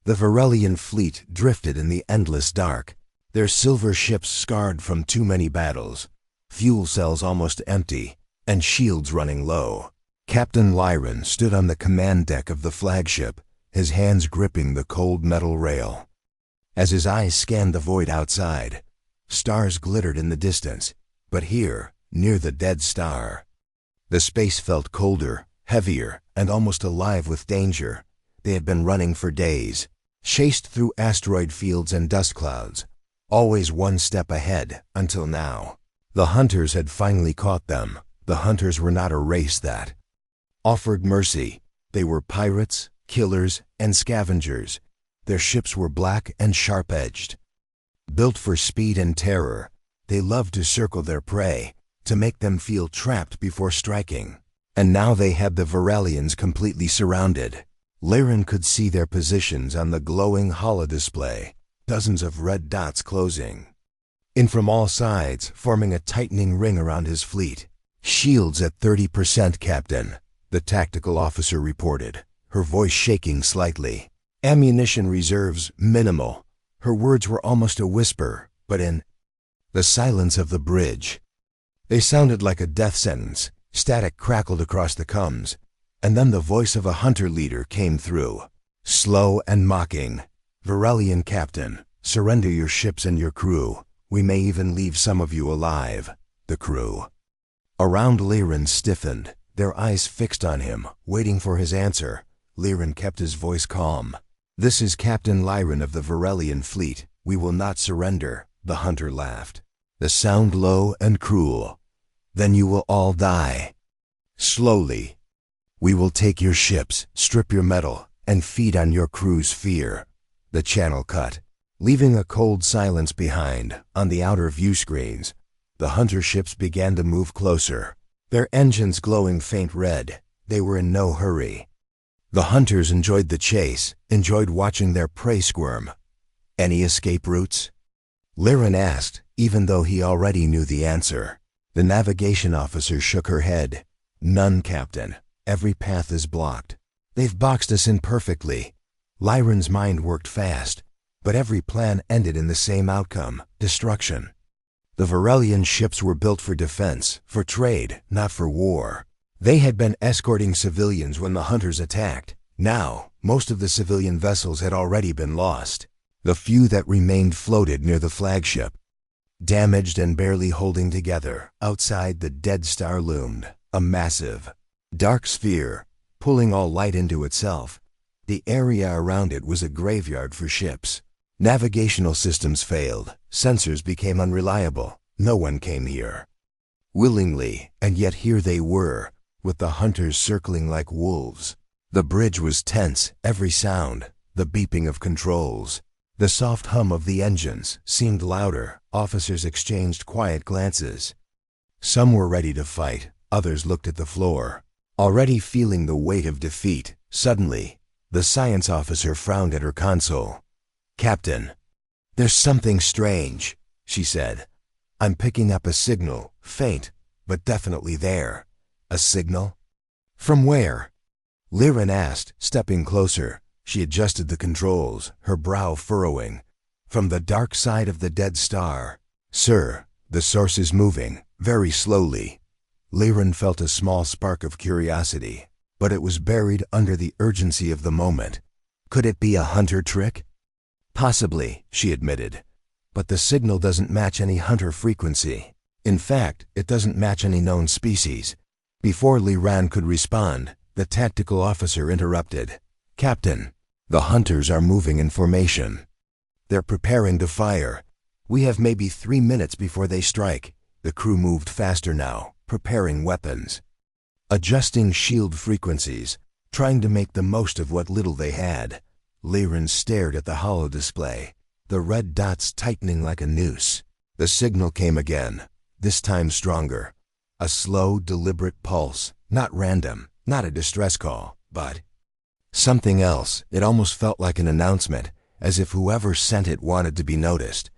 The Varelian fleet drifted in the endless dark, their silver ships scarred from too many battles, fuel cells almost empty, and shields running low. Captain Lyran stood on the command deck of the flagship, his hands gripping the cold metal rail. As his eyes scanned the void outside, stars glittered in the distance, but here, near the dead star, the space felt colder, heavier, and almost alive with danger. They had been running for days, chased through asteroid fields and dust clouds, always one step ahead, until now. The hunters had finally caught them. The hunters were not a race that offered mercy. They were pirates, killers, and scavengers. Their ships were black and sharp-edged. Built for speed and terror, they loved to circle their prey, to make them feel trapped before striking. And now they had the Varelians completely surrounded. Lyran could see their positions on the glowing holodisplay, dozens of red dots closing in from all sides, forming a tightening ring around his fleet. "Shields at 30%, Captain," the tactical officer reported, her voice shaking slightly. "Ammunition reserves minimal." Her words were almost a whisper, but in the silence of the bridge, they sounded like a death sentence. Static crackled across the comms, and then the voice of a hunter leader came through, slow and mocking. "Varelian Captain, surrender your ships and your crew. We may even leave some of you alive." The crew around Lyran stiffened, their eyes fixed on him, waiting for his answer. Lyran kept his voice calm. "This is Captain Lyran of the Varelian fleet. We will not surrender." The hunter laughed, the sound low and cruel. "Then you will all die. Slowly. We will take your ships, strip your metal, and feed on your crew's fear." The channel cut, leaving a cold silence behind. On the outer view screens, the hunter ships began to move closer, their engines glowing faint red. They were in no hurry. The hunters enjoyed the chase, enjoyed watching their prey squirm. "Any escape routes?" Lyran asked, even though he already knew the answer. The navigation officer shook her head. "None, Captain. Every path is blocked. They've boxed us in perfectly." Lyran's mind worked fast, but every plan ended in the same outcome: destruction. The Varelian ships were built for defense, for trade, not for war. They had been escorting civilians when the hunters attacked. Now, most of the civilian vessels had already been lost. The few that remained floated near the flagship, damaged and barely holding together. Outside, the dead star loomed, a massive, dark sphere, pulling all light into itself. The area around it was a graveyard for ships. Navigational systems failed, sensors became unreliable. No one came here willingly, and yet here they were, with the hunters circling like wolves. The bridge was tense, every sound, the beeping of controls, the soft hum of the engines, seemed louder. Officers exchanged quiet glances. Some were ready to fight, others looked at the floor, already feeling the weight of defeat. Suddenly, the science officer frowned at her console. "Captain, there's something strange," she said. "I'm picking up a signal, faint, but definitely there." "A signal? From where?" Lyran asked, stepping closer. She adjusted the controls, her brow furrowing. "From the dark side of the dead star. Sir, the source is moving, very slowly." Lyran felt a small spark of curiosity, but it was buried under the urgency of the moment. Could it be a hunter trick? "Possibly," she admitted, "but the signal doesn't match any hunter frequency. In fact, it doesn't match any known species." Before Lyran could respond, the tactical officer interrupted. "Captain, the hunters are moving in formation. They're preparing to fire. We have maybe 3 minutes before they strike." The crew moved faster now, preparing weapons, adjusting shield frequencies, trying to make the most of what little they had. Lyran stared at the holodisplay, the red dots tightening like a noose. The signal came again, this time stronger. A slow, deliberate pulse, not random, not a distress call, but something else. It almost felt like an announcement, as if whoever sent it wanted to be noticed.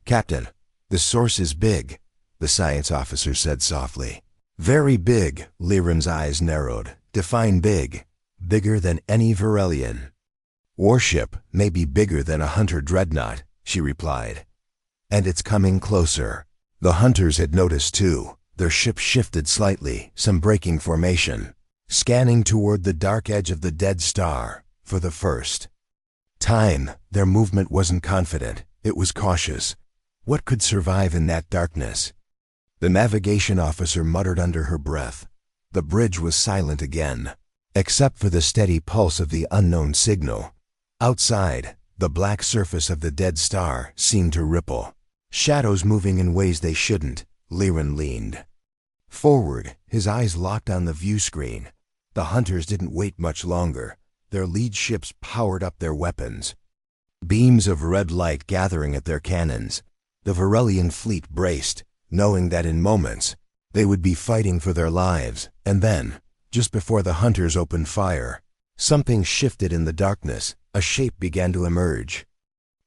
"Captain, the source is big," the science officer said softly. "Very big." Lyran's eyes narrowed. "Define big." "Bigger than any Varelian." Warship may be bigger than a hunter dreadnought, she replied. And it's coming closer. The hunters had noticed too. Their ship shifted slightly, some breaking formation, scanning toward the dark edge of the dead star. For the first time, their movement wasn't confident, it was cautious. What could survive in that darkness? The navigation officer muttered under her breath. The bridge was silent again, except for the steady pulse of the unknown signal. Outside, the black surface of the dead star seemed to ripple, shadows moving in ways they shouldn't. Lyran leaned forward, his eyes locked on the view screen. The hunters didn't wait much longer. Their lead ships powered up their weapons, beams of red light gathering at their cannons. The Varelian fleet braced, knowing that in moments they would be fighting for their lives. And then, just before the hunters opened fire, something shifted in the darkness. A shape began to emerge.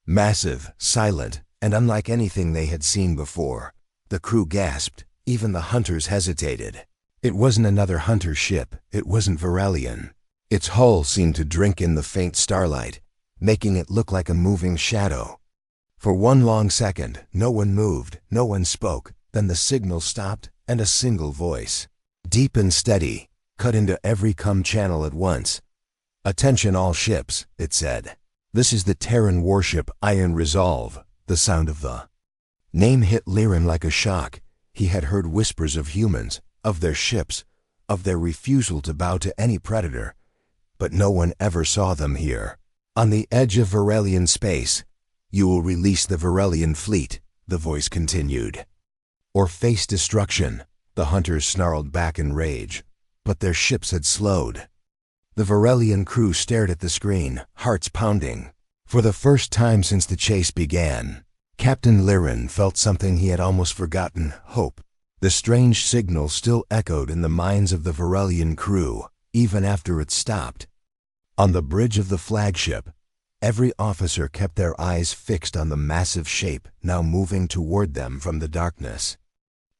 Massive, silent, and unlike anything they had seen before. The crew gasped. Even the hunters hesitated. It wasn't another hunter ship. It wasn't Varelian. Its hull seemed to drink in the faint starlight, making it look like a moving shadow. For one long second, no one moved, no one spoke. Then the signal stopped, and a single voice, deep and steady, cut into every channel at once. "Attention all ships," it said. "This is the Terran warship Iron Resolve." The sound of the name hit Lyran like a shock. He had heard whispers of humans, of their ships, of their refusal to bow to any predator, but no one ever saw them here. On the edge of Varelian space, you will release the Varelian fleet, the voice continued. Or face destruction. The hunters snarled back in rage, but their ships had slowed. The Varelian crew stared at the screen, hearts pounding. For the first time since the chase began, Captain Lyran felt something he had almost forgotten: hope. The strange signal still echoed in the minds of the Varelian crew, even after it stopped. On the bridge of the flagship, every officer kept their eyes fixed on the massive shape now moving toward them from the darkness.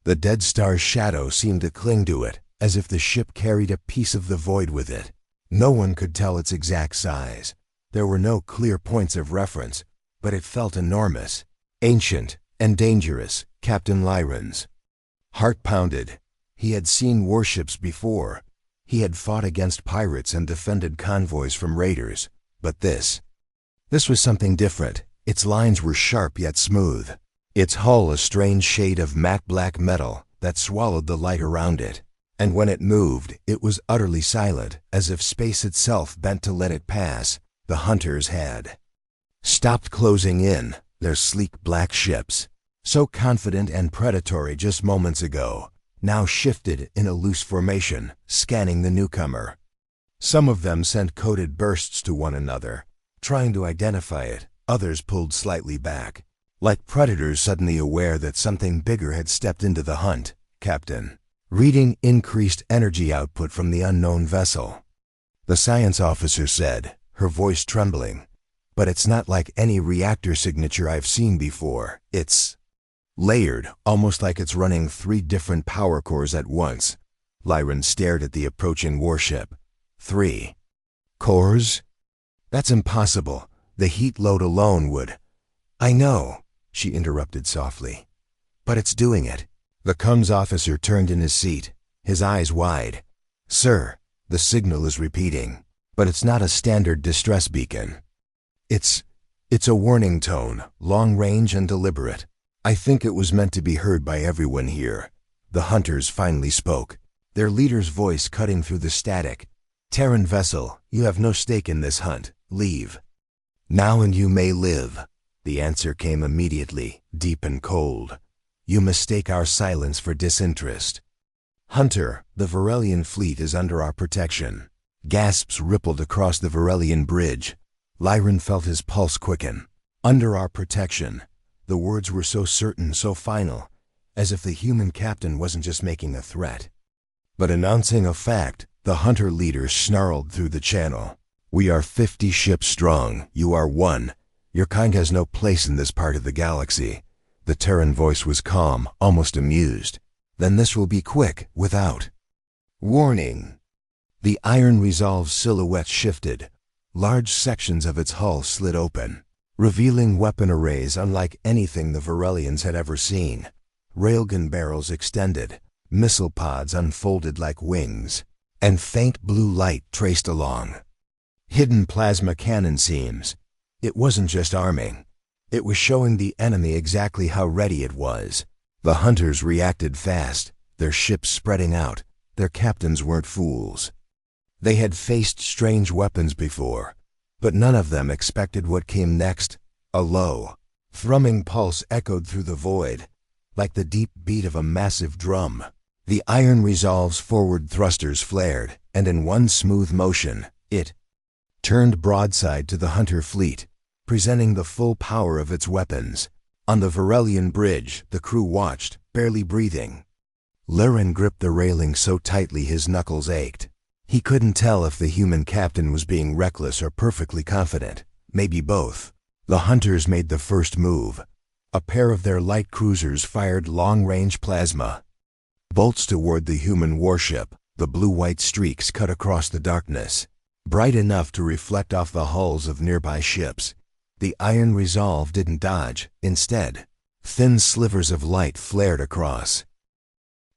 The dead star's shadow seemed to cling to it, as if the ship carried a piece of the void with it. No one could tell its exact size. There were no clear points of reference, but it felt enormous, ancient, and dangerous. Captain Lyran's heart pounded. He had seen warships before. He had fought against pirates and defended convoys from raiders. But this was something different. Its lines were sharp yet smooth. Its hull a strange shade of matte black metal that swallowed the light around it. And when it moved, it was utterly silent, as if space itself bent to let it pass. The hunters had stopped closing in, their sleek black ships, so confident and predatory just moments ago, now shifted in a loose formation, scanning the newcomer. Some of them sent coded bursts to one another, trying to identify it. Others pulled slightly back, like predators suddenly aware that something bigger had stepped into the hunt. "Captain, reading increased energy output from the unknown vessel," the science officer said, her voice trembling. "But it's not like any reactor signature I've seen before. It's layered, almost like it's running 3 different power cores at once." Lyran stared at the approaching warship. 3 cores? That's impossible. The heat load alone would— "I know," she interrupted softly. "But it's doing it." The comms officer turned in his seat, his eyes wide. "Sir, the signal is repeating, but it's not a standard distress beacon. It's a warning tone, long range and deliberate. I think it was meant to be heard by everyone here." The hunters finally spoke, their leader's voice cutting through the static. "Terran vessel, you have no stake in this hunt. Leave now and you may live." The answer came immediately, deep and cold. "You mistake our silence for disinterest. Hunter, the Varelian fleet is under our protection." Gasps rippled across the Varelian bridge. Lyran felt his pulse quicken. "Under our protection." The words were so certain, so final, as if the human captain wasn't just making a threat, but announcing a fact. The hunter leader snarled through the channel. "We are 50 ships strong. You are 1. Your kind has no place in this part of the galaxy." The Terran voice was calm, almost amused. "Then this will be quick, without warning." The Iron Resolve's silhouette shifted. Large sections of its hull slid open, revealing weapon arrays unlike anything the Varelians had ever seen. Railgun barrels extended, missile pods unfolded like wings, and faint blue light traced along. Hidden plasma cannon seams. It wasn't just arming. It was showing the enemy exactly how ready it was. The hunters reacted fast, their ships spreading out. Their captains weren't fools. They had faced strange weapons before, but none of them expected what came next. A low, thrumming pulse echoed through the void, like the deep beat of a massive drum. The iron resolve's forward thrusters flared, and in one smooth motion, it turned broadside to the hunter fleet, presenting the full power of its weapons. On the Varelian bridge, the crew watched, barely breathing. Liren gripped the railing so tightly his knuckles ached. He couldn't tell if the human captain was being reckless or perfectly confident, maybe both. The hunters made the first move. A pair of their light cruisers fired long-range plasma bolts toward the human warship. The blue-white streaks cut across the darkness, bright enough to reflect off the hulls of nearby ships. The iron resolve didn't dodge. Instead, thin slivers of light flared across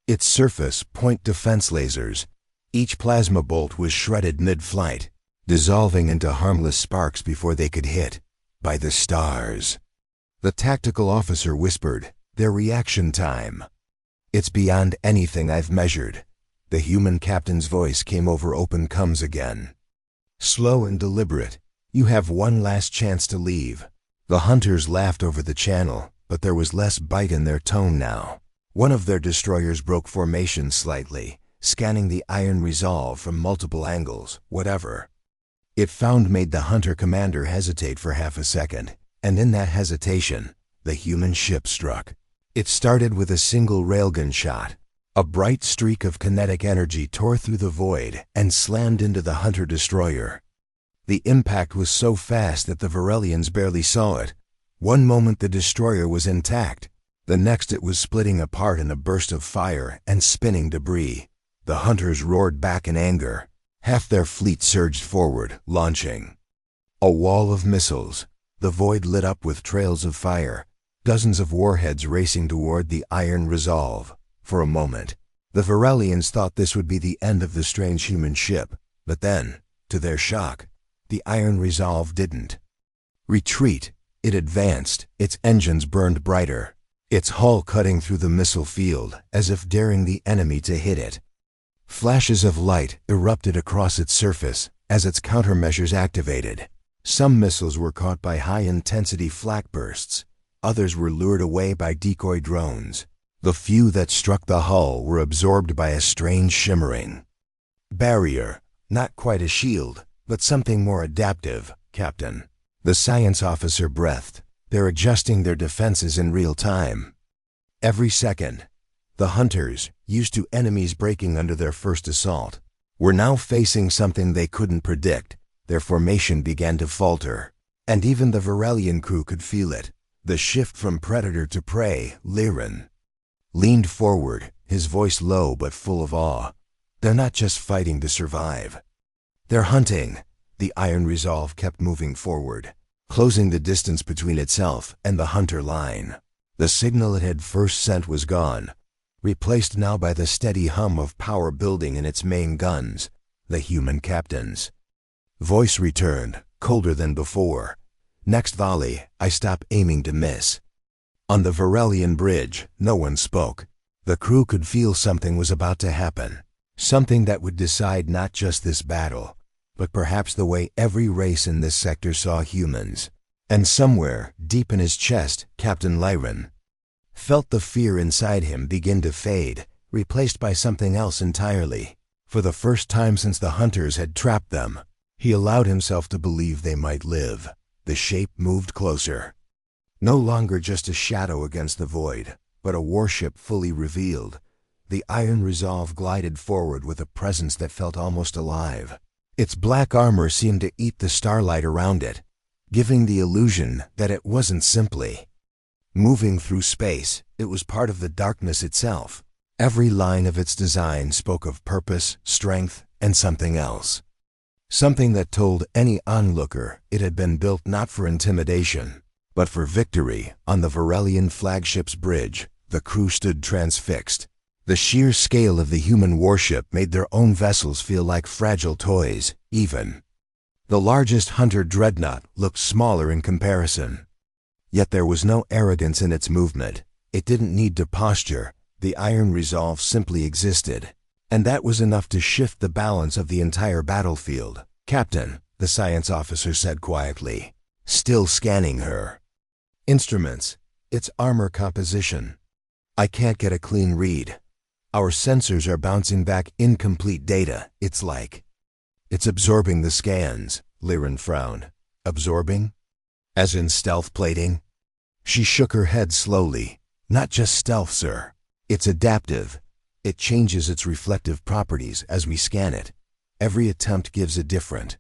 its surface, point defense lasers. Each plasma bolt was shredded mid-flight, dissolving into harmless sparks before they could hit. By the stars. The tactical officer whispered, "Their reaction time. It's beyond anything I've measured." The human captain's voice came over open comms again. Slow and deliberate. "You have one last chance to leave." The hunters laughed over the channel, but there was less bite in their tone now. One of their destroyers broke formation slightly, scanning the iron resolve from multiple angles. Whatever it found made the hunter commander hesitate for half a second, and in that hesitation, the human ship struck. It started with a single railgun shot. A bright streak of kinetic energy tore through the void and slammed into the hunter destroyer. The impact was so fast that the Varelians barely saw it. One moment the destroyer was intact, the next it was splitting apart in a burst of fire and spinning debris. The hunters roared back in anger. Half their fleet surged forward, launching a wall of missiles. The void lit up with trails of fire, dozens of warheads racing toward the iron resolve. For a moment, the Varelians thought this would be the end of the strange human ship, but then, to their shock, the iron resolve didn't retreat. It advanced, its engines burned brighter, its hull cutting through the missile field as if daring the enemy to hit it. Flashes of light erupted across its surface as its countermeasures activated. Some missiles were caught by high-intensity flak bursts. Others were lured away by decoy drones. The few that struck the hull were absorbed by a strange shimmering barrier. Not quite a shield, but something more adaptive, Captain. The science officer breathed. They're adjusting their defenses in real time. Every second, the hunters, used to enemies breaking under their first assault, were now facing something they couldn't predict. Their formation began to falter, and even the Varelian crew could feel it. The shift from predator to prey. Liren leaned forward, his voice low but full of awe. They're not just fighting to survive. They're hunting. The iron resolve kept moving forward, closing the distance between itself and the hunter line. The signal it had first sent was gone, replaced now by the steady hum of power building in its main guns. The human captain's voice returned, colder than before. "Next volley, I stop aiming to miss." On the Varelian bridge, no one spoke. The crew could feel something was about to happen, something that would decide not just this battle, but perhaps the way every race in this sector saw humans. And somewhere, deep in his chest, Captain Liren felt the fear inside him begin to fade, replaced by something else entirely. For the first time since the hunters had trapped them, he allowed himself to believe they might live. The shape moved closer. No longer just a shadow against the void, but a warship fully revealed. The iron resolve glided forward with a presence that felt almost alive. Its black armor seemed to eat the starlight around it, giving the illusion that it wasn't simply moving through space. It was part of the darkness itself. Every line of its design spoke of purpose, strength, and something else. Something that told any onlooker it had been built not for intimidation, but for victory. On the Varelian flagship's bridge, the crew stood transfixed. The sheer scale of the human warship made their own vessels feel like fragile toys, even. The largest hunter dreadnought looked smaller in comparison. Yet there was no arrogance in its movement. It didn't need to posture. The iron resolve simply existed. And that was enough to shift the balance of the entire battlefield. "Captain," the science officer said quietly, still scanning her. "Instruments. It's armor composition. I can't get a clean read. Our sensors are bouncing back incomplete data. It's absorbing the scans." Liren frowned. "Absorbing? As in stealth plating?" She shook her head slowly. "Not just stealth, sir. It's adaptive. It changes its reflective properties as we scan it. Every attempt gives a different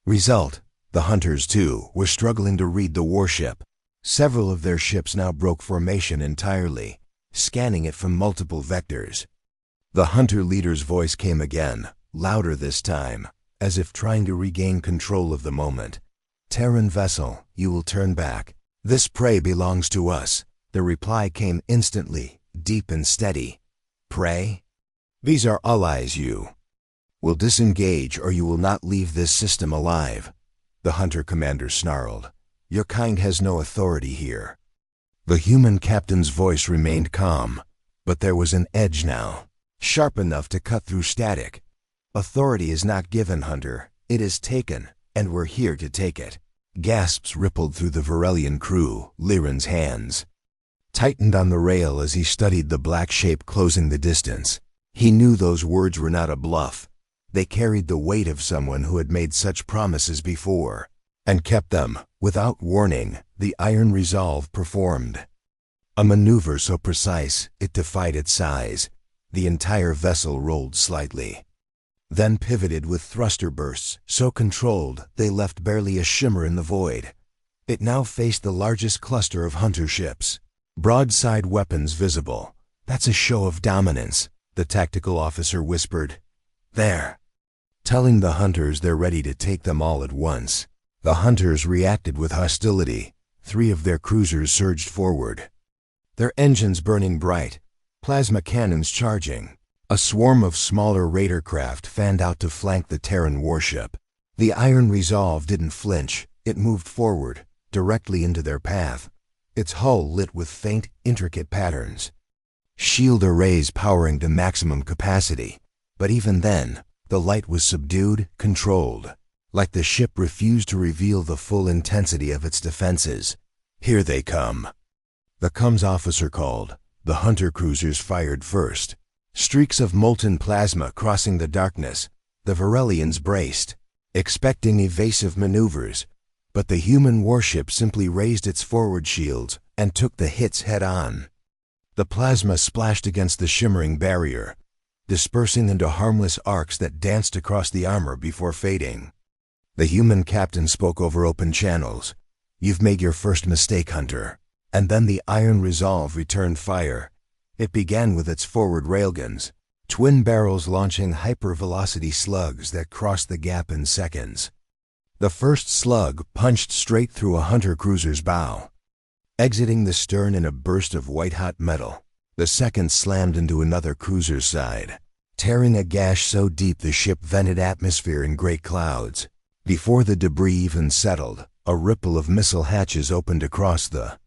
result." The hunters, too, were struggling to read the warship. Several of their ships now broke formation entirely, scanning it from multiple vectors. The hunter leader's voice came again, louder this time, as if trying to regain control of the moment. "Terran vessel, you will turn back. This prey belongs to us." The reply came instantly, deep and steady. "Prey? These are allies. You will disengage or you will not leave this system alive." The hunter commander snarled. "Your kind has no authority here." The human captain's voice remained calm, but there was an edge now, sharp enough to cut through static. "Authority is not given, Hunter. It is taken, and we're here to take it." Gasps rippled through the Varelian crew. Liren's hands tightened on the rail as he studied the black shape closing the distance. He knew those words were not a bluff. They carried the weight of someone who had made such promises before, and kept them. Without warning, the iron resolve performed a maneuver so precise it defied its size. The entire vessel rolled slightly, then pivoted with thruster bursts so controlled they left barely a shimmer in the void. It now faced the largest cluster of hunter ships, broadside weapons visible. "That's a show of dominance," the tactical officer whispered. "There," telling the hunters they're ready to take them all at once. The hunters reacted with hostility. 3 of their cruisers surged forward, their engines burning bright, plasma cannons charging. A swarm of smaller raider craft fanned out to flank the Terran warship. The iron resolve didn't flinch. It moved forward, directly into their path, its hull lit with faint, intricate patterns. Shield arrays powering to maximum capacity. But even then, the light was subdued, controlled, like the ship refused to reveal the full intensity of its defenses. "Here they come," the comms officer called. The hunter cruisers fired first. Streaks of molten plasma crossing the darkness. The Varelians braced, expecting evasive maneuvers, but the human warship simply raised its forward shields and took the hits head-on. The plasma splashed against the shimmering barrier, dispersing into harmless arcs that danced across the armor before fading. The human captain spoke over open channels. "You've made your first mistake, Hunter." And then the iron resolve returned fire. It began with its forward railguns, twin barrels launching hypervelocity slugs that crossed the gap in seconds. The first slug punched straight through a hunter cruiser's bow, exiting the stern in a burst of white-hot metal. The second slammed into another cruiser's side, tearing a gash so deep the ship vented atmosphere in great clouds. Before the debris even settled, a ripple of missile hatches opened across the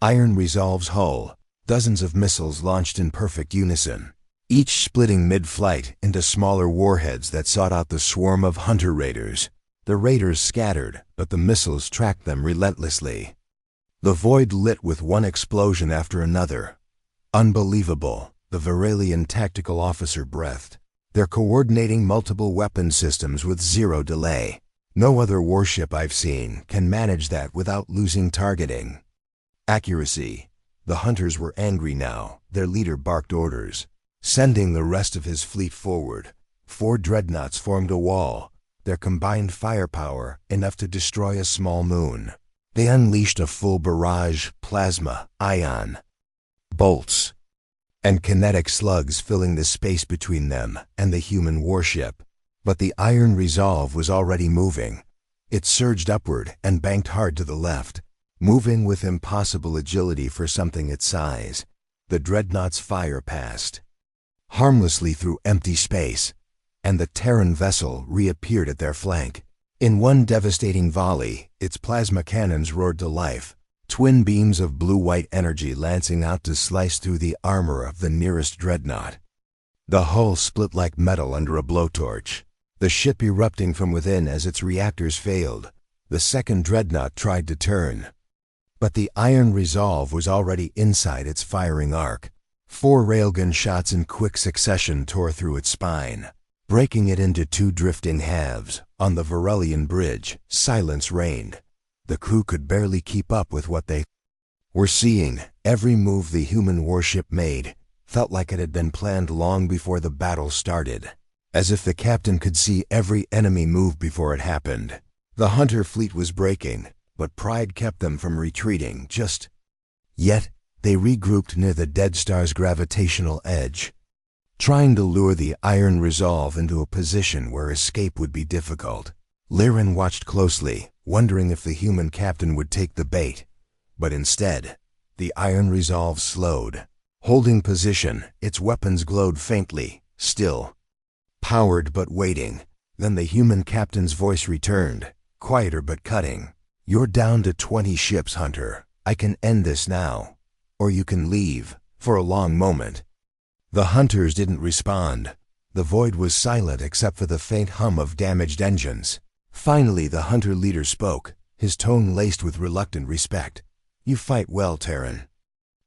iron resolve's hull. Dozens of missiles launched in perfect unison, each splitting mid-flight into smaller warheads that sought out the swarm of hunter raiders. The raiders scattered, but the missiles tracked them relentlessly. The void lit with one explosion after another. "Unbelievable," the Varelian tactical officer breathed. "They're coordinating multiple weapon systems with zero delay. No other warship I've seen can manage that without losing targeting accuracy." The hunters were angry now. Their leader barked orders, sending the rest of his fleet forward. 4 dreadnoughts formed a wall, their combined firepower enough to destroy a small moon. They unleashed a full barrage, plasma, ion, bolts, and kinetic slugs filling the space between them and the human warship. But the iron resolve was already moving. It surged upward and banked hard to the left, moving with impossible agility for something its size. The dreadnought's fire passed harmlessly through empty space, and the Terran vessel reappeared at their flank. In one devastating volley, its plasma cannons roared to life, twin beams of blue-white energy lancing out to slice through the armor of the nearest dreadnought. The hull split like metal under a blowtorch, the ship erupting from within as its reactors failed. The second dreadnought tried to turn, but the iron resolve was already inside its firing arc. 4 railgun shots in quick succession tore through its spine, breaking it into 2 drifting halves. On the Varelian bridge, silence reigned. The crew could barely keep up with what they were seeing. Every move the human warship made felt like it had been planned long before the battle started, as if the captain could see every enemy move before it happened. The hunter fleet was breaking, but pride kept them from retreating just yet. They regrouped near the Dead Star's gravitational edge, trying to lure the iron resolve into a position where escape would be difficult. Lyran watched closely, wondering if the human captain would take the bait. But instead, the iron resolve slowed. Holding position, its weapons glowed faintly, still, powered but waiting. Then the human captain's voice returned, quieter but cutting. "You're down to 20 ships, Hunter. I can end this now. Or you can leave." For a long moment, the hunters didn't respond. The void was silent except for the faint hum of damaged engines. Finally, the hunter leader spoke, his tone laced with reluctant respect. "You fight well, Terran.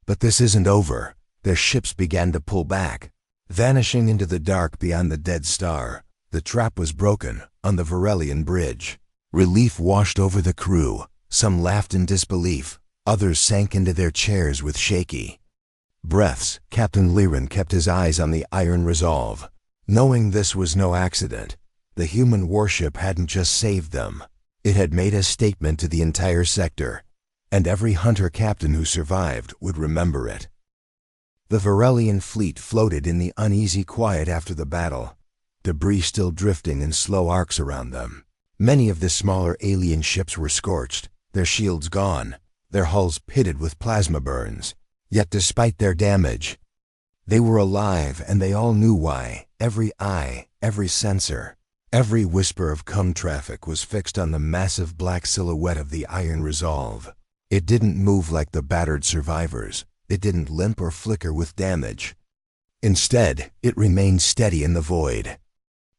But this isn't over." Their ships began to pull back, vanishing into the dark beyond the Dead Star. The trap was broken on the Varelian bridge. Relief washed over the crew. Some laughed in disbelief. Others sank into their chairs with shaky breaths. Captain Lyran kept his eyes on the iron resolve, knowing this was no accident. The human warship hadn't just saved them. It had made a statement to the entire sector, and every hunter captain who survived would remember it. The Varelian fleet floated in the uneasy quiet after the battle, debris still drifting in slow arcs around them. Many of the smaller alien ships were scorched, their shields gone, their hulls pitted with plasma burns. Yet despite their damage, they were alive, and they all knew why. Every eye, every sensor, every whisper of cum traffic was fixed on the massive black silhouette of the iron resolve. It didn't move like the battered survivors. It didn't limp or flicker with damage. Instead, it remained steady in the void,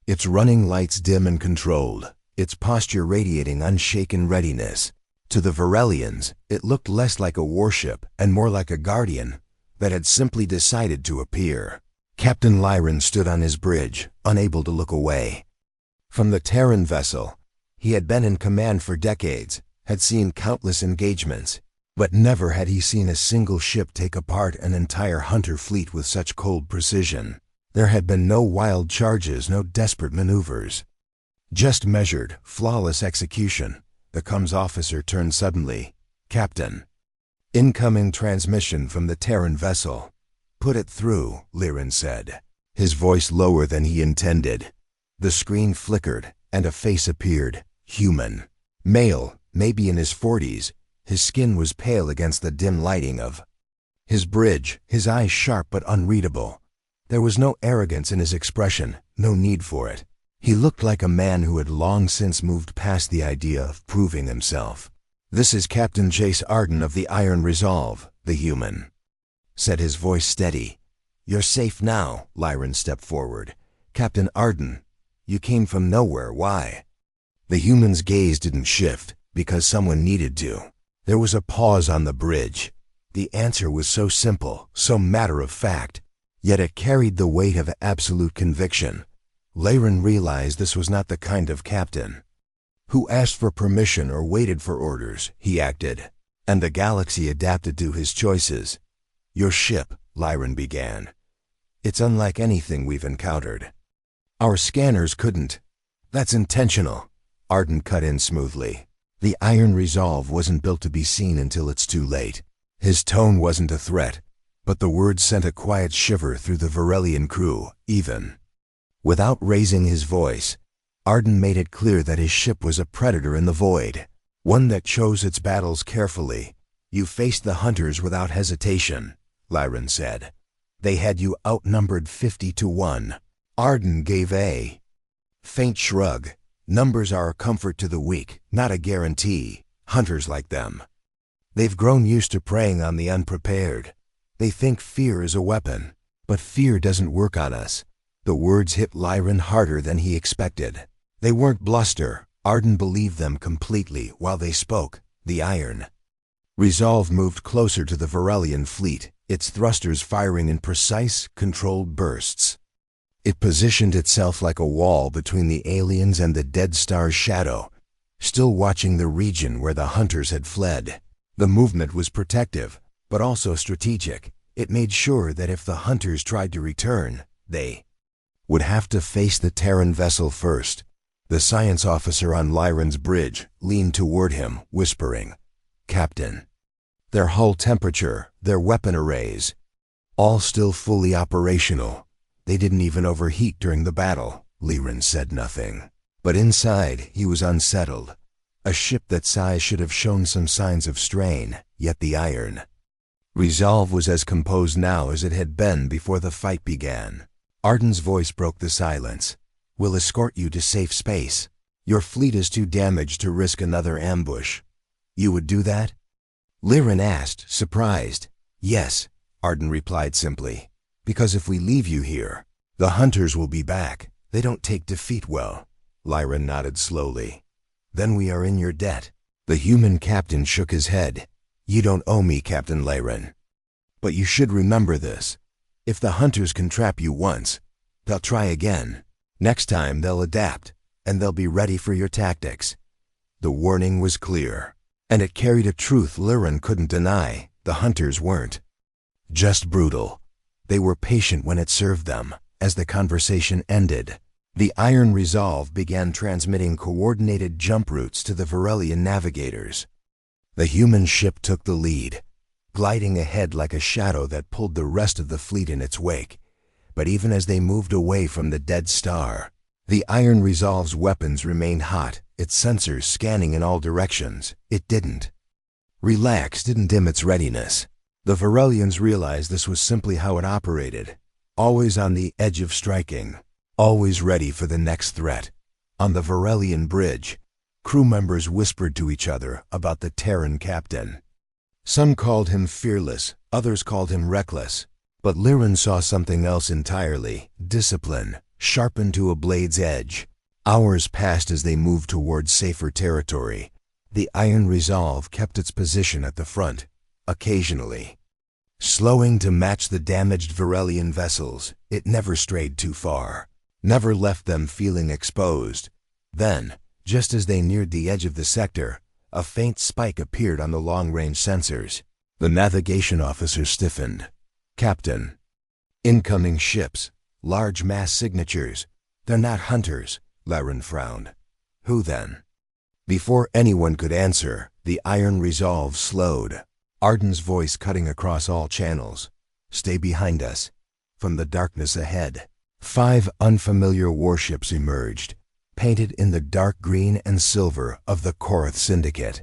its running lights dim and controlled, its posture radiating unshaken readiness. To the Varelians, it looked less like a warship and more like a guardian that had simply decided to appear. Captain Lyran stood on his bridge, unable to look away. From the Terran vessel, he had been in command for decades, had seen countless engagements, but never had he seen a single ship take apart an entire hunter fleet with such cold precision. There had been no wild charges, no desperate maneuvers. Just measured, flawless execution. The comms officer turned suddenly. "Captain." "Incoming transmission from the Terran vessel." "Put it through," Lyran said, his voice lower than he intended. The screen flickered, and a face appeared. Human. Male, maybe in his 40s. His skin was pale against the dim lighting of his bridge, his eyes sharp but unreadable. There was no arrogance in his expression, no need for it. He looked like a man who had long since moved past the idea of proving himself. "This is Captain Jace Arden of the Iron Resolve," the human said, his voice steady. "You're safe now." Lyran stepped forward. "Captain Arden, you came from nowhere. Why?" The human's gaze didn't shift, because someone needed to. There was a pause on the bridge. The answer was so simple, so matter-of-fact, yet it carried the weight of absolute conviction. Lyran realized this was not the kind of captain who asked for permission or waited for orders. He acted, and the galaxy adapted to his choices. "Your ship," Lyran began. "It's unlike anything we've encountered. Our scanners couldn't." "That's intentional," Arden cut in smoothly. "The Iron Resolve wasn't built to be seen until it's too late." His tone wasn't a threat, but the words sent a quiet shiver through the Varelian crew. Even without raising his voice, Arden made it clear that his ship was a predator in the void, one that chose its battles carefully. You faced the hunters without hesitation, Lyran said. They had you outnumbered 50-1. Arden gave a faint shrug. Numbers are a comfort to the weak, not a guarantee. Hunters like them. They've grown used to preying on the unprepared. They think fear is a weapon, but fear doesn't work on us. The words hit Lyran harder than he expected. They weren't bluster. Arden believed them completely while they spoke. The iron resolve moved closer to the Varelian fleet, its thrusters firing in precise, controlled bursts. It positioned itself like a wall between the aliens and the dead star's shadow, still watching the region where the hunters had fled. The movement was protective, but also strategic. It made sure that if the hunters tried to return, they would have to face the Terran vessel first. The science officer on Lyran's bridge leaned toward him, whispering, "Captain, their hull temperature, their weapon arrays, all still fully operational. They didn't even overheat during the battle." Lyran said nothing, but inside he was unsettled. A ship that size should have shown some signs of strain, yet the iron resolve was as composed now as it had been before the fight began. Arden's voice broke the silence. "We'll escort you to safe space. Your fleet is too damaged to risk another ambush. You would do that?" Lyran asked, surprised. "Yes," Arden replied simply. "Because if we leave you here, the hunters will be back. They don't take defeat well." Lyran nodded slowly. "Then we are in your debt." The human captain shook his head. "You don't owe me, Captain Lyran. But you should remember this. If the hunters can trap you once, they'll try again. Next time they'll adapt, and they'll be ready for your tactics." The warning was clear, and it carried a truth Lyran couldn't deny. The hunters weren't just brutal. They were patient when it served them. As the conversation ended, the iron resolve began transmitting coordinated jump routes to the Varelian navigators. The human ship took the lead, gliding ahead like a shadow that pulled the rest of the fleet in its wake. But even as they moved away from the dead star, the iron resolve's weapons remained hot, its sensors scanning in all directions. It didn't relax, didn't dim its readiness. The Varelians realized this was simply how it operated, always on the edge of striking, always ready for the next threat. On the Varelian bridge, crew members whispered to each other about the Terran captain. Some called him fearless, others called him reckless. But Lyran saw something else entirely: discipline, sharpened to a blade's edge. Hours passed as they moved towards safer territory. The iron resolve kept its position at the front, occasionally slowing to match the damaged Varelian vessels. It never strayed too far, never left them feeling exposed. Then, just as they neared the edge of the sector, a faint spike appeared on the long-range sensors. The navigation officer stiffened. "Captain, incoming ships, large mass signatures. They're not hunters." Lyran frowned. "Who then?" Before anyone could answer, the iron resolve slowed, Arden's voice cutting across all channels. "Stay behind us." From the darkness ahead, 5 unfamiliar warships emerged, painted in the dark green and silver of the Korath Syndicate.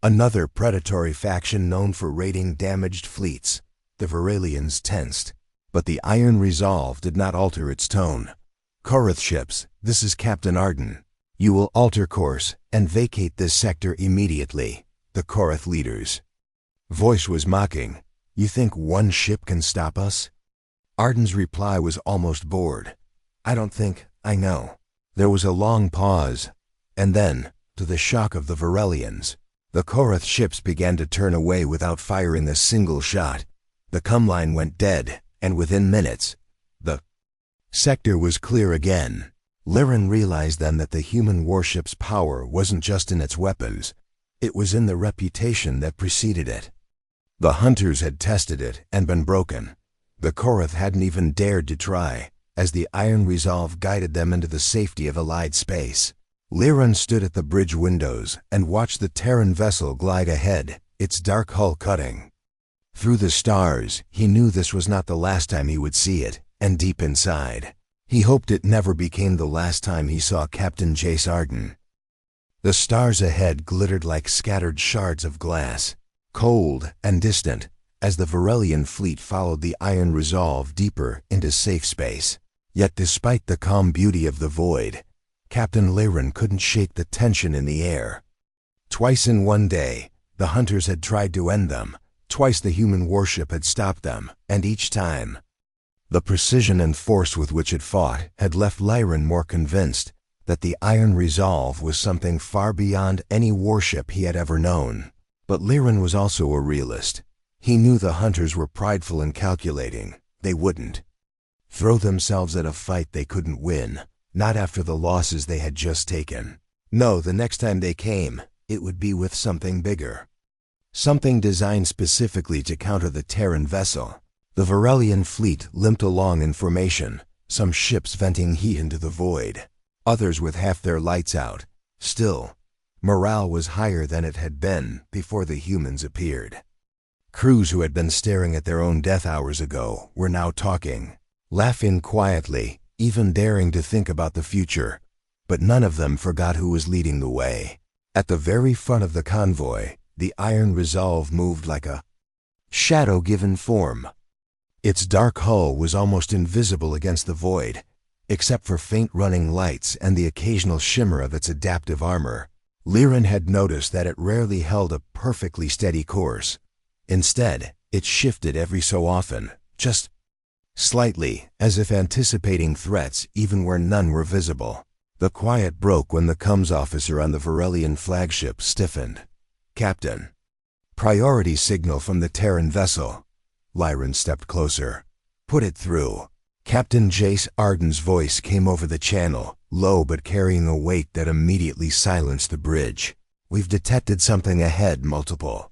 Another predatory faction known for raiding damaged fleets. The Varelians tensed, but the iron resolve did not alter its tone. "Korath ships, this is Captain Arden. You will alter course and vacate this sector immediately." The Korath leader's voice was mocking. "You think one ship can stop us?" Arden's reply was almost bored. "I don't think I know." There was a long pause, and then, to the shock of the Varelians, the Korath ships began to turn away without firing a single shot. The comm went dead, and within minutes, the sector was clear again. Lyran realized then that the human warship's power wasn't just in its weapons. It was in the reputation that preceded it. The hunters had tested it and been broken. The Korath hadn't even dared to try, as the iron resolve guided them into the safety of Allied space. Lyran stood at the bridge windows and watched the Terran vessel glide ahead, its dark hull cutting through the stars. He knew this was not the last time he would see it, and deep inside, He hoped it never became the last time he saw Captain Jace Arden. The stars ahead glittered like scattered shards of glass, cold and distant, as the Varelian fleet followed the Iron Resolve deeper into safe space. Yet despite the calm beauty of the void, Captain Lyran couldn't shake the tension in the air. Twice in one day, the hunters had tried to end them. Twice the human warship had stopped them, and each time, the precision and force with which it fought had left Lyran more convinced that the Iron Resolve was something far beyond any warship he had ever known. But Lyran was also a realist. He knew the hunters were prideful and calculating. They wouldn't throw themselves at a fight they couldn't win, not after the losses they had just taken. No, the next time they came, it would be with something bigger. Something designed specifically to counter the Terran vessel. The Varelian fleet limped along in formation, some ships venting heat into the void, others with half their lights out. Still, morale was higher than it had been before the humans appeared. Crews who had been staring at their own death hours ago were now talking, laughing quietly, even daring to think about the future, but none of them forgot who was leading the way. At the very front of the convoy, the Iron Resolve moved like a shadow given form. Its dark hull was almost invisible against the void, except for faint running lights and the occasional shimmer of its adaptive armor. Lyran had noticed that it rarely held a perfectly steady course. Instead, it shifted every so often, just slightly, as if anticipating threats even where none were visible. The quiet broke when the comms officer on the Varelian flagship stiffened. "Captain." "Priority signal from the Terran vessel." Lyran stepped closer. "Put it through." Captain Jace Arden's voice came over the channel, low but carrying a weight that immediately silenced the bridge. "We've detected something ahead, multiple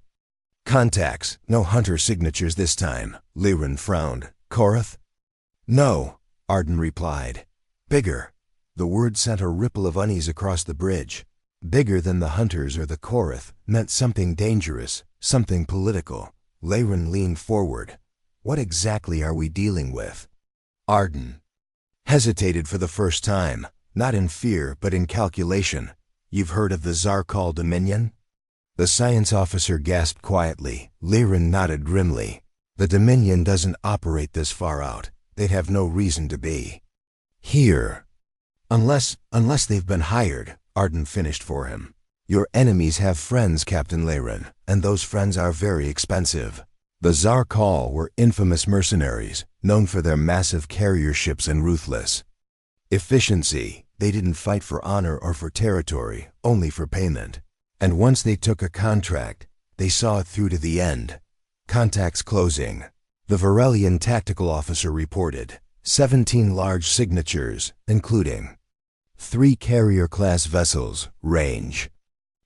contacts. No hunter signatures this time." Lyran frowned. "Korath?" "No," Arden replied. "Bigger." The word sent a ripple of unease across the bridge. Bigger than the hunters or the Korath meant something dangerous, something political. Lyran leaned forward. "What exactly are we dealing with?" Arden hesitated for the first time, not in fear but in calculation. "You've heard of the Zarkal Dominion?" The science officer gasped quietly. Lyran nodded grimly. "The Dominion doesn't operate this far out. They'd have no reason to be here. Unless they've been hired," Arden finished for him. "Your enemies have friends, Captain Lyran, and those friends are very expensive." The Zarkal were infamous mercenaries, known for their massive carrier ships and ruthless efficiency. They didn't fight for honor or for territory, only for payment. And once they took a contract, they saw it through to the end. "Contacts closing," the Varelian tactical officer reported. 17 large signatures, including 3 carrier-class vessels, range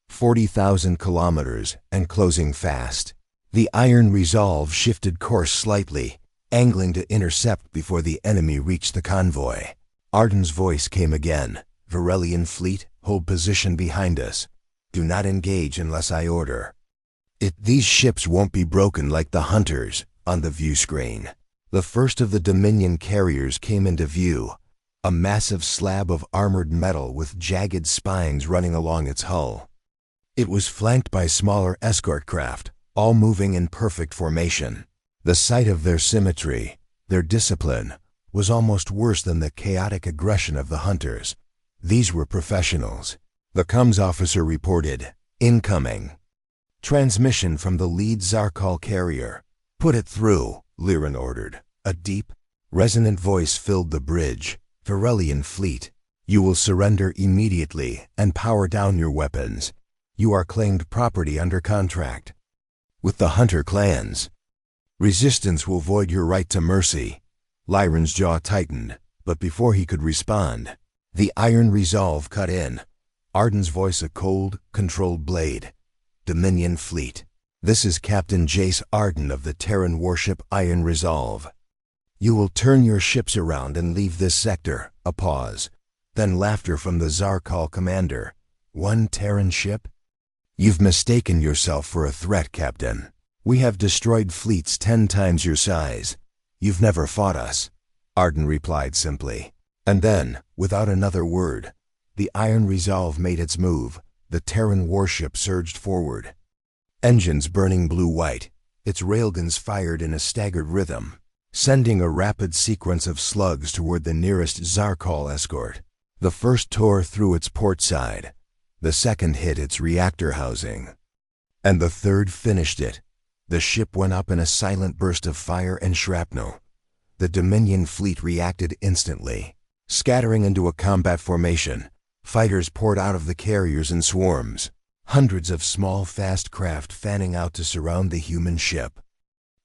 40,000 kilometers, and closing fast. The Iron Resolve shifted course slightly, angling to intercept before the enemy reached the convoy. Arden's voice came again. "Varelian fleet, hold position behind us. Do not engage unless I order." These ships won't be broken like the hunters." On the view screen, the first of the Dominion carriers came into view, a massive slab of armored metal with jagged spines running along its hull. It was flanked by smaller escort craft, all moving in perfect formation. The sight of their symmetry, their discipline, was almost worse than the chaotic aggression of the hunters. These were professionals. The comms officer reported, "Incoming transmission from the lead Zarkal carrier." "Put it through," Lyran ordered. A deep, resonant voice filled the bridge. "Varelian fleet, you will surrender immediately and power down your weapons. You are claimed property under contract with the hunter clans. Resistance will void your right to mercy." Lyran's jaw tightened, but before he could respond, the Iron Resolve cut in. Arden's voice a cold, controlled blade. "Dominion fleet, this is Captain Jace Arden of the Terran warship Iron Resolve. You will turn your ships around and leave this sector." A pause, then laughter from the Zarkal commander. "One Terran ship? You've mistaken yourself for a threat, Captain. We have destroyed fleets 10 times your size. You've never fought us." Arden replied simply. And then, without another word, the Iron Resolve made its move. The Terran warship surged forward. Engines burning blue-white, its railguns fired in a staggered rhythm, sending a rapid sequence of slugs toward the nearest Zarkal escort. The first tore through its port side, the second hit its reactor housing, and the third finished it. The ship went up in a silent burst of fire and shrapnel. The Dominion fleet reacted instantly. Scattering into a combat formation, fighters poured out of the carriers in swarms, hundreds of small, fast craft fanning out to surround the human ship.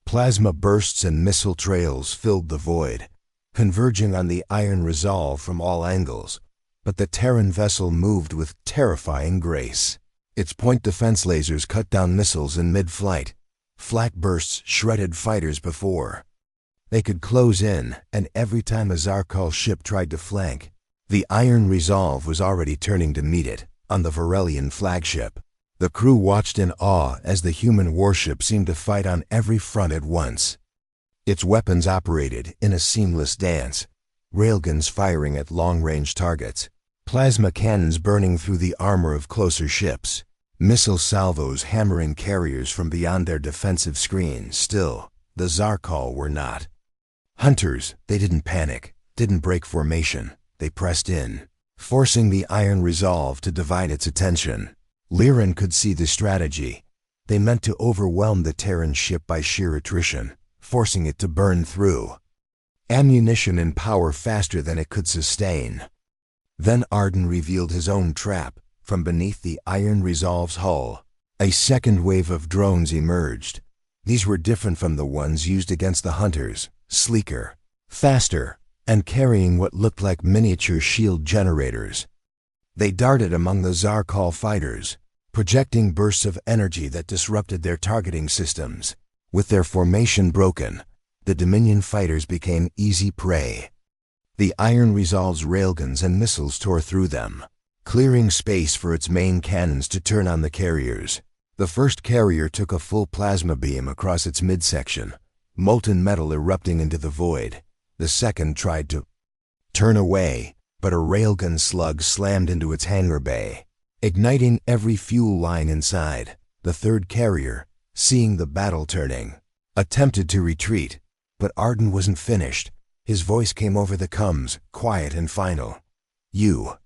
Plasma bursts and missile trails filled the void, converging on the Iron Resolve from all angles, but the Terran vessel moved with terrifying grace. Its point defense lasers cut down missiles in mid-flight. Flak bursts shredded fighters before they could close in, and every time a Zarkal ship tried to flank, the Iron Resolve was already turning to meet it on the Varelian flagship. The crew watched in awe as the human warship seemed to fight on every front at once. Its weapons operated in a seamless dance, railguns firing at long-range targets, plasma cannons burning through the armor of closer ships, missile salvos hammering carriers from beyond their defensive screen. Still, the Zarkal were not hunters. They didn't panic, didn't break formation. They pressed in, forcing the Iron Resolve to divide its attention. Liran could see the strategy. They meant to overwhelm the Terran ship by sheer attrition, forcing it to burn through ammunition and power faster than it could sustain. Then Arden revealed his own trap from beneath the Iron Resolve's hull. A second wave of drones emerged. These were different from the ones used against the hunters, sleeker, faster, and carrying what looked like miniature shield generators. They darted among the Zarkal fighters, projecting bursts of energy that disrupted their targeting systems. With their formation broken, the Dominion fighters became easy prey. The Iron Resolve's railguns and missiles tore through them, clearing space for its main cannons to turn on the carriers. The first carrier took a full plasma beam across its midsection, molten metal erupting into the void. The second tried to turn away, but a railgun slug slammed into its hangar bay, igniting every fuel line inside. The third carrier, seeing the battle turning, attempted to retreat, but Arden wasn't finished. His voice came over the comms, quiet and final. "You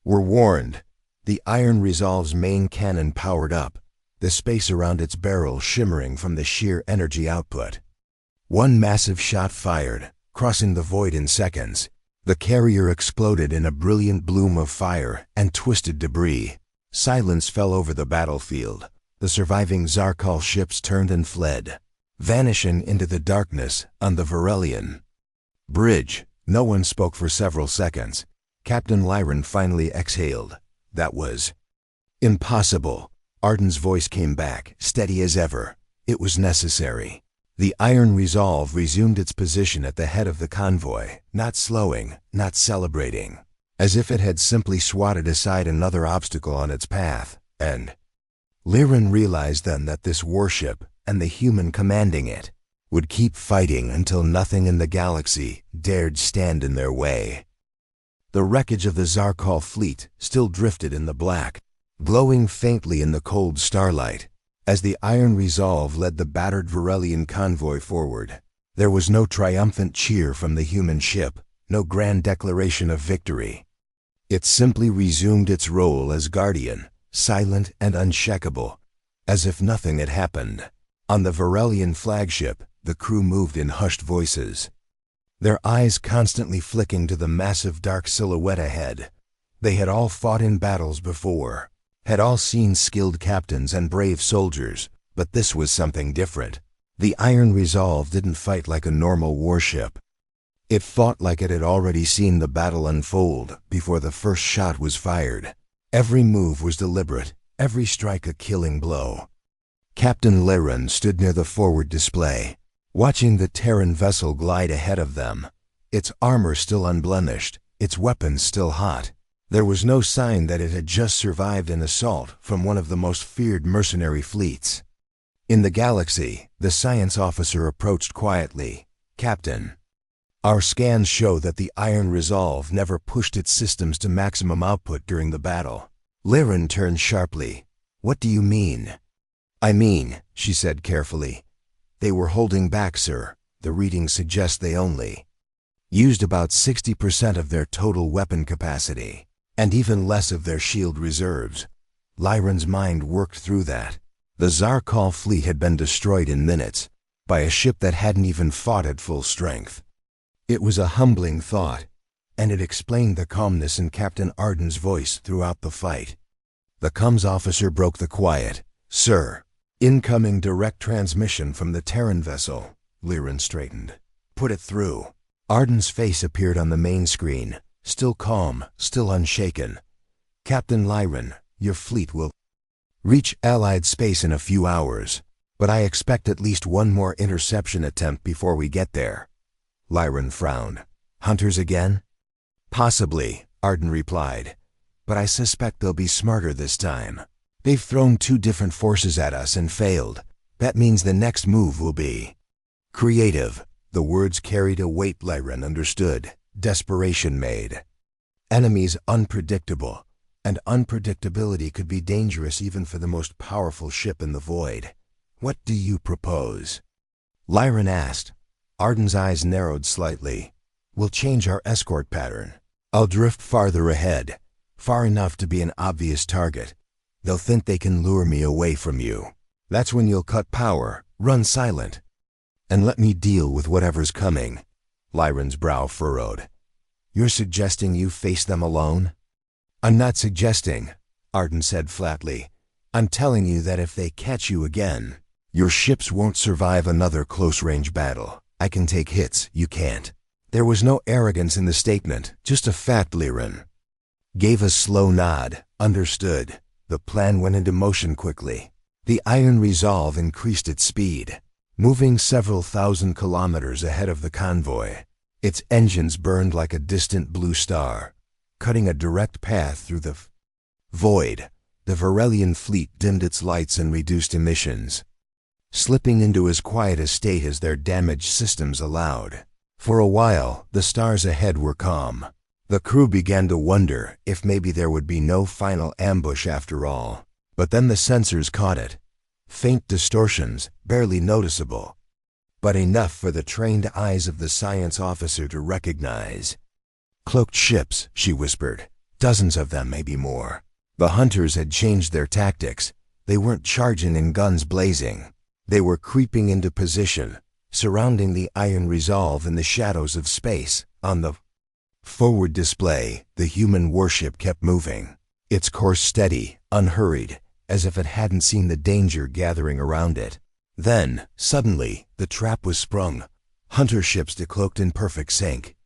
were warned." The Iron Resolve's main cannon powered up, the space around its barrel shimmering from the sheer energy output. One massive shot fired, crossing the void in seconds. The carrier exploded in a brilliant bloom of fire and twisted debris. Silence fell over the battlefield. The surviving Zarkal ships turned and fled, vanishing into the darkness on the Varelian bridge. No one spoke for several seconds. Captain Liran finally exhaled. "That was impossible." Arden's voice came back, steady as ever. "It was necessary." The Iron Resolve resumed its position at the head of the convoy, not slowing, not celebrating, as if it had simply swatted aside another obstacle on its path. And Liran realized then that this warship, and the human commanding it, would keep fighting until nothing in the galaxy dared stand in their way. The wreckage of the Zarkal fleet still drifted in the black, glowing faintly in the cold starlight. As the Iron Resolve led the battered Varelian convoy forward, there was no triumphant cheer from the human ship, no grand declaration of victory. It simply resumed its role as guardian, silent and unshakable, as if nothing had happened. On the Varelian flagship, the crew moved in hushed voices, their eyes constantly flicking to the massive dark silhouette ahead. They had all fought in battles before, had all seen skilled captains and brave soldiers, but this was something different. The Iron Resolve didn't fight like a normal warship. It fought like it had already seen the battle unfold before the first shot was fired. Every move was deliberate, every strike a killing blow. Captain Liran stood near the forward display, watching the Terran vessel glide ahead of them, its armor still unblemished, its weapons still hot. There was no sign that it had just survived an assault from one of the most feared mercenary fleets in the galaxy. The science officer approached quietly. "Captain, Our scans show that the Iron Resolve never pushed its systems to maximum output during the battle. Liren turned sharply. What do you mean? I mean, she said carefully, they were holding back, sir. The readings suggest they only used about 60% of their total weapon capacity, and even less of their shield reserves. Liren's mind worked through that. The Zarkal fleet had been destroyed in minutes by a ship that hadn't even fought at full strength. It was a humbling thought, and it explained the calmness in Captain Arden's voice throughout the fight. The comms officer broke the quiet. Sir, incoming direct transmission from the Terran vessel. Liren straightened. Put it through. Arden's face appeared on the main screen, still calm, still unshaken. Captain Liren, your fleet will reach Allied space in a few hours, but I expect at least one more interception attempt before we get there. Liren frowned. Hunters again? Possibly, Arden replied, but I suspect they'll be smarter this time. They've thrown 2 different forces at us and failed. That means the next move will be creative. The words carried a weight Liren understood. Desperation made. Enemies unpredictable, and unpredictability could be dangerous even for the most powerful ship in the void. What do you propose? Liren asked. Arden's eyes narrowed slightly. We'll change our escort pattern. I'll drift farther ahead, far enough to be an obvious target. They'll think they can lure me away from you. That's when you'll cut power, run silent, and let me deal with whatever's coming. Liren's brow furrowed. You're suggesting you face them alone? I'm not suggesting, Arden said flatly. I'm telling you that if they catch you again, your ships won't survive another close-range battle. I can take hits, you can't. There was no arrogance in the statement, just a fact. Liren gave a slow nod. Understood. The plan went into motion quickly. The Iron Resolve increased its speed, moving several thousand kilometers ahead of the convoy. Its engines burned like a distant blue star, cutting a direct path through the void. The Varelian fleet dimmed its lights and reduced emissions, slipping into as quiet a state as their damaged systems allowed. For a while, the stars ahead were calm. The crew began to wonder if maybe there would be no final ambush after all. But then the sensors caught it. Faint distortions, barely noticeable, but enough for the trained eyes of the science officer to recognize. Cloaked ships, she whispered. Dozens of them, maybe more. The hunters had changed their tactics. They weren't charging in guns blazing. They were creeping into position, surrounding the Iron Resolve in the shadows of space. On the forward display, the human warship kept moving, its course steady, unhurried, as if it hadn't seen the danger gathering around it. Then, suddenly, the trap was sprung. Hunter ships decloaked in perfect sync,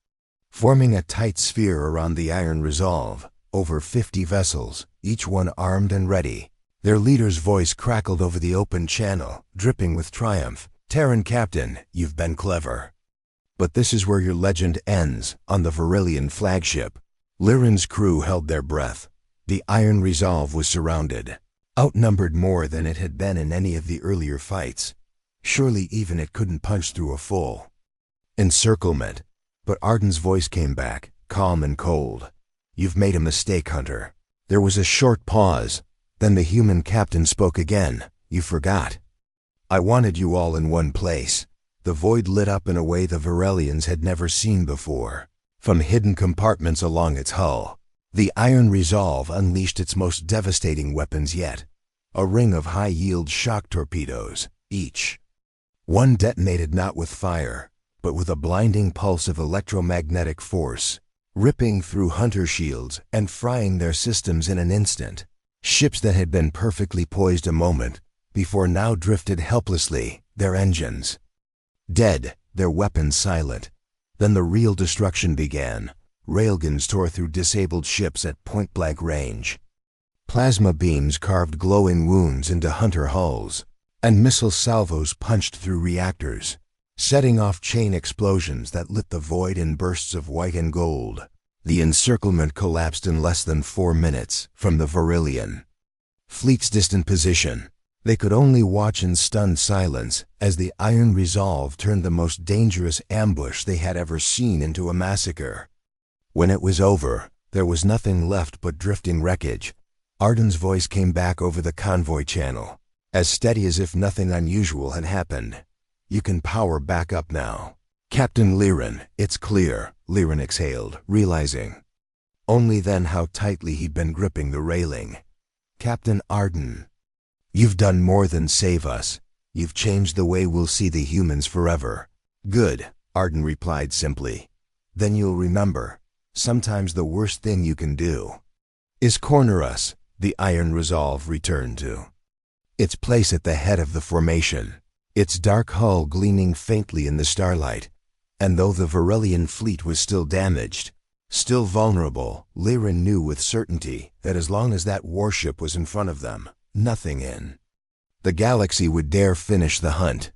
forming a tight sphere around the Iron Resolve. Over 50 vessels, each one armed and ready. Their leader's voice crackled over the open channel, dripping with triumph. Terran captain, you've been clever. But this is where your legend ends, on the Varelian flagship. Liren's crew held their breath. The Iron Resolve was surrounded, outnumbered more than it had been in any of the earlier fights. Surely even it couldn't punch through a full encirclement. But Arden's voice came back, calm and cold. You've made a mistake, Hunter. There was a short pause. Then the human captain spoke again. You forgot. I wanted you all in one place. The void lit up in a way the Varelians had never seen before. From hidden compartments along its hull, the Iron Resolve unleashed its most devastating weapons yet. A ring of high-yield shock torpedoes, each one detonated not with fire, but with a blinding pulse of electromagnetic force, ripping through hunter shields and frying their systems in an instant. Ships that had been perfectly poised a moment before now drifted helplessly, their engines dead, their weapons silent. Then the real destruction began. Railguns tore through disabled ships at point-blank range. Plasma beams carved glowing wounds into hunter hulls, and missile salvos punched through reactors, setting off chain explosions that lit the void in bursts of white and gold. The encirclement collapsed in less than 4 minutes from the Varelian fleet's distant position. They could only watch in stunned silence as the Iron Resolve turned the most dangerous ambush they had ever seen into a massacre. When it was over, there was nothing left but drifting wreckage. Arden's voice came back over the convoy channel, as steady as if nothing unusual had happened. "You can power back up now." "Captain Liren, it's clear," Liren exhaled, realizing only then how tightly he'd been gripping the railing. "Captain Arden, you've done more than save us. You've changed the way we'll see the humans forever." "Good," Arden replied simply. "Then you'll remember, sometimes the worst thing you can do is corner us." The Iron Resolve returned to its place at the head of the formation, its dark hull gleaming faintly in the starlight. And though the Varelian fleet was still damaged, still vulnerable, Liren knew with certainty that as long as that warship was in front of them, nothing in the galaxy would dare finish the hunt.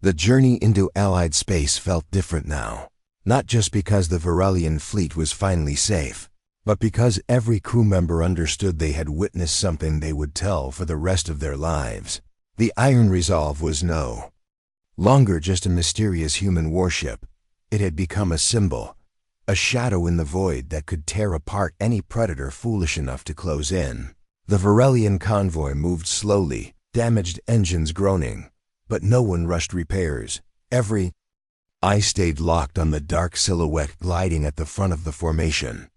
The journey into Allied space felt different now, not just because the Varelian fleet was finally safe, but because every crew member understood they had witnessed something they would tell for the rest of their lives. The Iron Resolve was no longer just a mysterious human warship. It had become a symbol, a shadow in the void that could tear apart any predator foolish enough to close in. The Varelian convoy moved slowly, damaged engines groaning, but no one rushed repairs. Every eye stayed locked on the dark silhouette gliding at the front of the formation.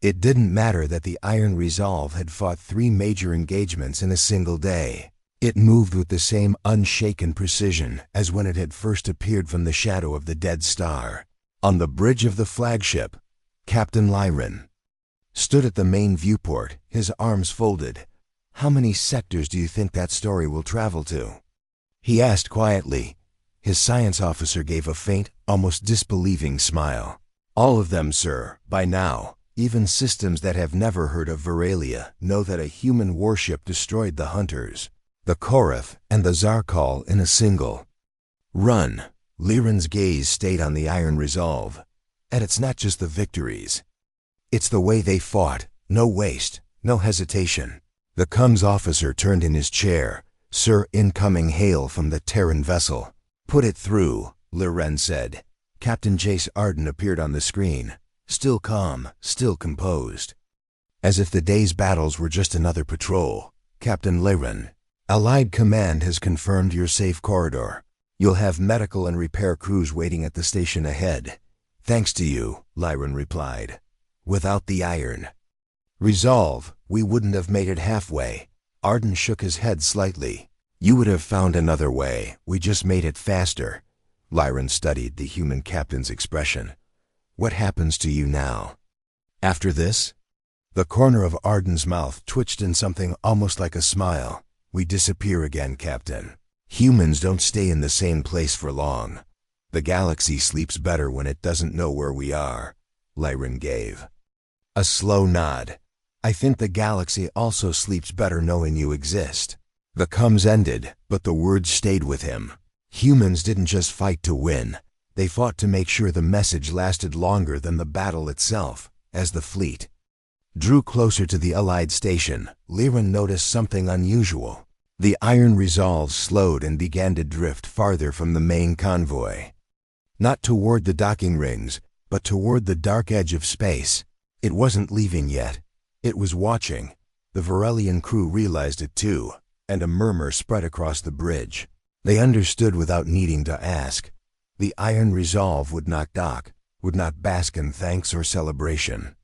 It didn't matter that the Iron Resolve had fought 3 major engagements in a single day. It moved with the same unshaken precision as when it had first appeared from the shadow of the dead star. On the bridge of the flagship, Captain Liren stood at the main viewport, his arms folded. "How many sectors do you think that story will travel to?" he asked quietly. His science officer gave a faint, almost disbelieving smile. "All of them, sir. By now, even systems that have never heard of Varelia know that a human warship destroyed the Hunters, the Korath, and the Zarkal in a single run." Liren's gaze stayed on the Iron Resolve. "And it's not just the victories. It's the way they fought. No waste, no hesitation." The comms officer turned in his chair. "Sir, incoming hail from the Terran vessel." "Put it through," Liren said. Captain Jace Arden appeared on the screen, still calm, still composed, as if the day's battles were just another patrol. "Captain Liren, Allied Command has confirmed your safe corridor. You'll have medical and repair crews waiting at the station ahead." "Thanks to you," Liren replied. "Without the Iron Resolve, we wouldn't have made it halfway." Arden shook his head slightly. "You would have found another way. We just made it faster." Liren studied the human captain's expression. "What happens to you now? After this?" The corner of Arden's mouth twitched in something almost like a smile. "We disappear again, Captain. Humans don't stay in the same place for long. The galaxy sleeps better when it doesn't know where we are." Liren gave a slow nod. "I think the galaxy also sleeps better knowing you exist." The comms ended, but the words stayed with him. Humans didn't just fight to win. They fought to make sure the message lasted longer than the battle itself. As the fleet drew closer to the Allied station, Liren noticed something unusual. The Iron Resolve slowed and began to drift farther from the main convoy. Not toward the docking rings, but toward the dark edge of space. It wasn't leaving yet. It was watching. The Varelian crew realized it too, and a murmur spread across the bridge. They understood without needing to ask. The Iron Resolve would not dock, would not bask in thanks or celebration.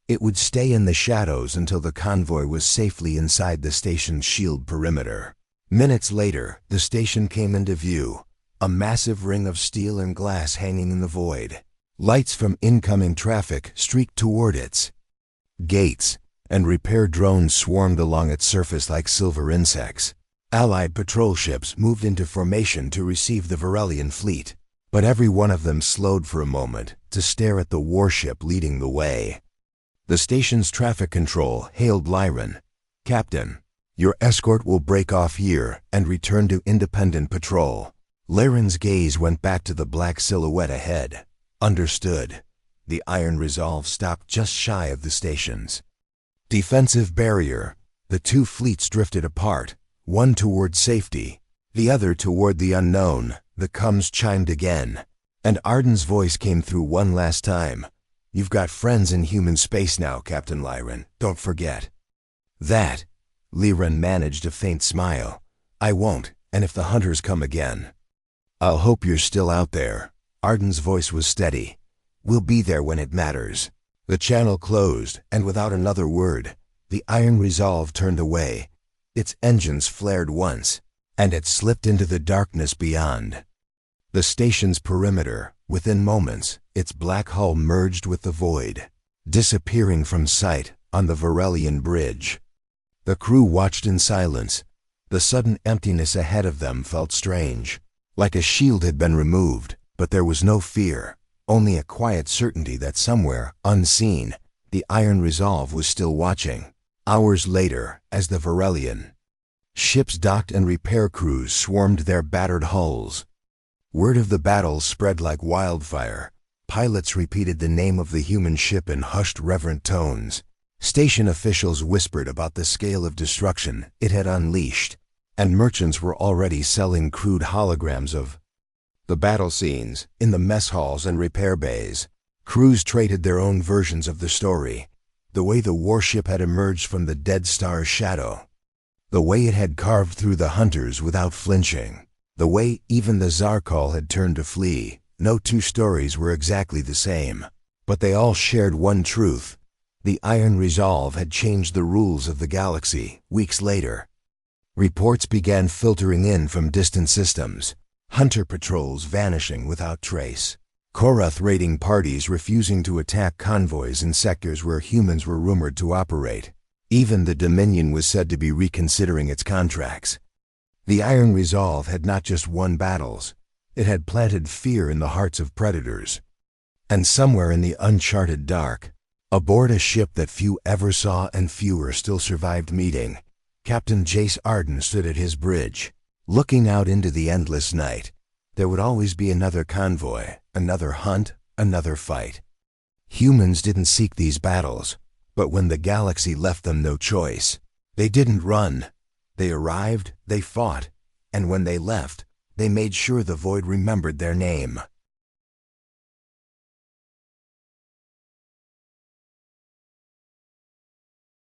It would stay in the shadows until the convoy was safely inside the station's shield perimeter. Minutes later, the station came into view, a massive ring of steel and glass hanging in the void. Lights from incoming traffic streaked toward its gates, and repair drones swarmed along its surface like silver insects. Allied patrol ships moved into formation to receive the Varelian fleet, but every one of them slowed for a moment to stare at the warship leading the way. The station's traffic control hailed Liren. "Captain, your escort will break off here and return to independent patrol." Liren's gaze went back to the black silhouette ahead. "Understood." The Iron Resolve stopped just shy of the station's defensive barrier. The two fleets drifted apart, one toward safety, the other toward the unknown. The coms chimed again, and Arden's voice came through one last time. "You've got friends in human space now, Captain Lyran. Don't forget." "That," Lyran managed a faint smile. "I won't, and if the hunters come again, I'll hope you're still out there." Arden's voice was steady. "We'll be there when it matters." The channel closed, and without another word, the Iron Resolve turned away. Its engines flared once, and it slipped into the darkness beyond. The station's perimeter, within moments, its black hull merged with the void, disappearing from sight on the Varelian bridge. The crew watched in silence. The sudden emptiness ahead of them felt strange, like a shield had been removed, but there was no fear, only a quiet certainty that somewhere, unseen, the Iron Resolve was still watching. Hours later, as the Varelian ships docked and repair crews swarmed their battered hulls, word of the battle spread like wildfire. Pilots repeated the name of the human ship in hushed, reverent tones. Station officials whispered about the scale of destruction it had unleashed, and merchants were already selling crude holograms of the battle scenes in the mess halls and repair bays. Crews traded their own versions of the story, the way the warship had emerged from the dead star's shadow, the way it had carved through the hunters without flinching, the way even the Zarkal had turned to flee. No two stories were exactly the same, but they all shared one truth. The Iron Resolve had changed the rules of the galaxy. Weeks later, reports began filtering in from distant systems, hunter patrols vanishing without trace, Korath raiding parties refusing to attack convoys in sectors where humans were rumored to operate. Even the Dominion was said to be reconsidering its contracts. The Iron Resolve had not just won battles, it had planted fear in the hearts of predators. And somewhere in the uncharted dark, aboard a ship that few ever saw and fewer still survived meeting, Captain Jace Arden stood at his bridge, looking out into the endless night. There would always be another convoy, another hunt, another fight. Humans didn't seek these battles, but when the galaxy left them no choice, they didn't run. They arrived, they fought, and when they left, they made sure the void remembered their name.